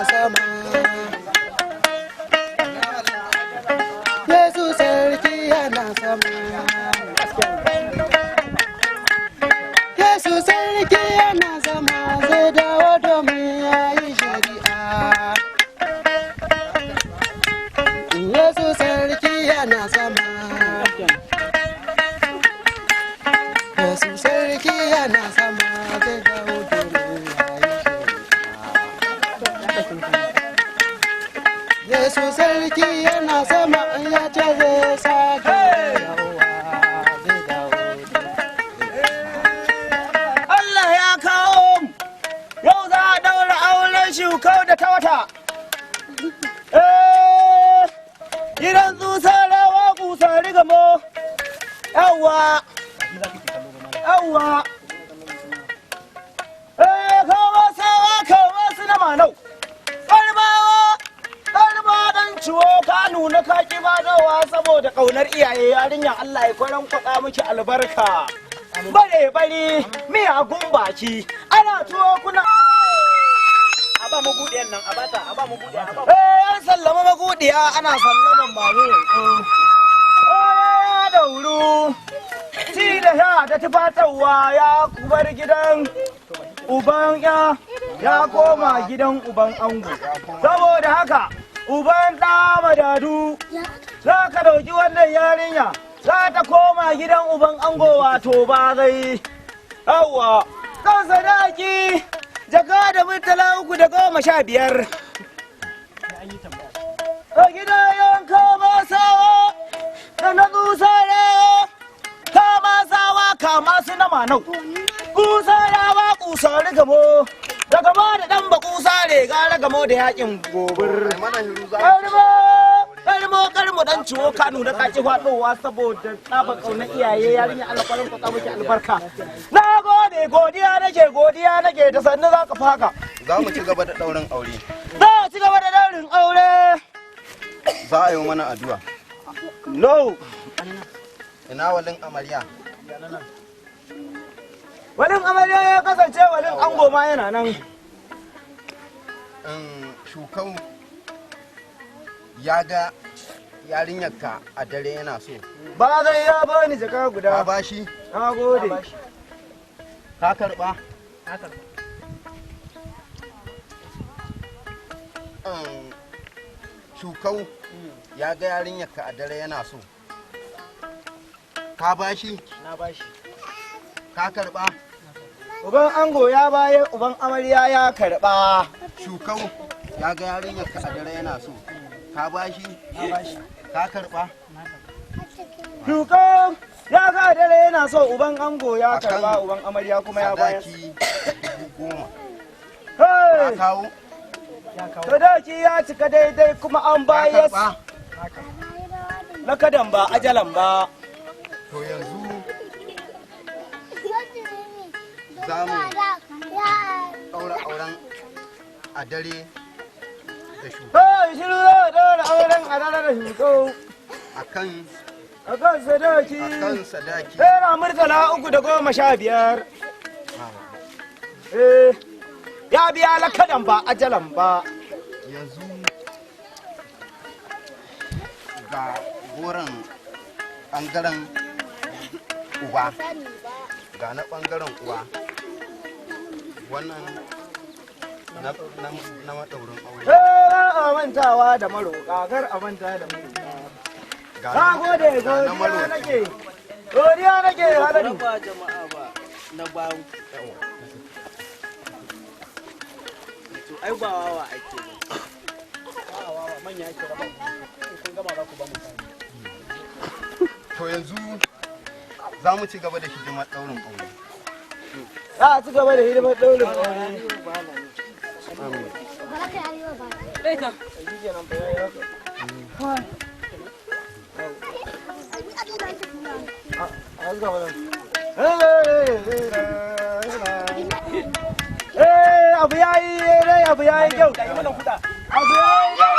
yana sama. Yesu sarki yana sama. Yesu sarki yana sama zai dawo domin ya yi shari'a. Yesu sarki yana sama. Yesu sarki yana sama zai dawo domin ya yi shari'a. Yesu sarki yana sama ya ce zai sake dawowa zai dawo. Allah ya kawo mu yau za a daura auren shukau da ta wata. Gidan tsusarawa kusari gamo yawwa yawwa kawo sawa kawo su na manau ƙarba ɗan ciwo ka nuna ka ƙi badawa saboda ƙaunar iyaye yarinya Allah ya kwaran kwaɗa miki albarka bare bari miyagun baki ana tuwo kuna a ba magudiyan nan a bata a ba magudiya a ba an sallama magudiya ana sallaman babu ya dauru ci da sha da tufatarwa ya kubar gidan uban ya koma gidan uban ango saboda haka uban ɗa madadu za ka ɗauki wannan yarinya za ta koma gidan uban ango wato ba zai yawwa kan sadaki jaka da murtala 315 a gida yanka masawa da na tsusarewa kama sawa kama su na manau kusarawa kusari gamo da gamo da ɗan ba kusare gara gamo da yakin gobir karmo dan ciwo kanu da kaki faɗowa saboda tsaba ƙaunar iyaye yarinya Allah kwarin kwata miki albarka na gode godiya nake da sannu za ka faka za mu ci gaba da ɗaurin aure za a ci gaba da ɗaurin aure za a yi mana addu'a no ina walin amarya walin amarya ya kasance walin ango ma yana nan shukau ya ga yarinyarka a dare yana so ba zai ya bani jaka guda ka bashi na gode ka karba shukau ya ga yarinyarka a dare yana so ka bashi na bashi ka karba uban ango ya bayar uban amarya ya karba shukau ya ga yarinyarka a dare yana so ka bashi ka karba shukau ya ga dare yana so uban ango ya karba uban amarya kuma ya bayar sadaki 10,000 hey ka kawo sadaki ya cika daidai kuma an bayar na kadan ba ajalan ba to yanzu za mu ɗaura auren a dare da shugaba hey shiru za a ɗaura auren a dare da shugau akan sadaki naira murtala 315 ya biya lakadan ba ajalan ba yanzu ga goron ɓangaren uba ga na ɓangaren uwa wannan na maɗaurin aure ba a mantawa da maroƙa kar a manta da maroƙa na gode godiya nake haladu ba jama'a ba na bayan to ai ba wawa ake ba wawa manya ake raba kun gama za ku ba mu to yanzu za mu ci gaba da hidimar ɗaurin aure za a ci gaba da hidimar ɗaurin aure abu ya yi kyau abu ya yi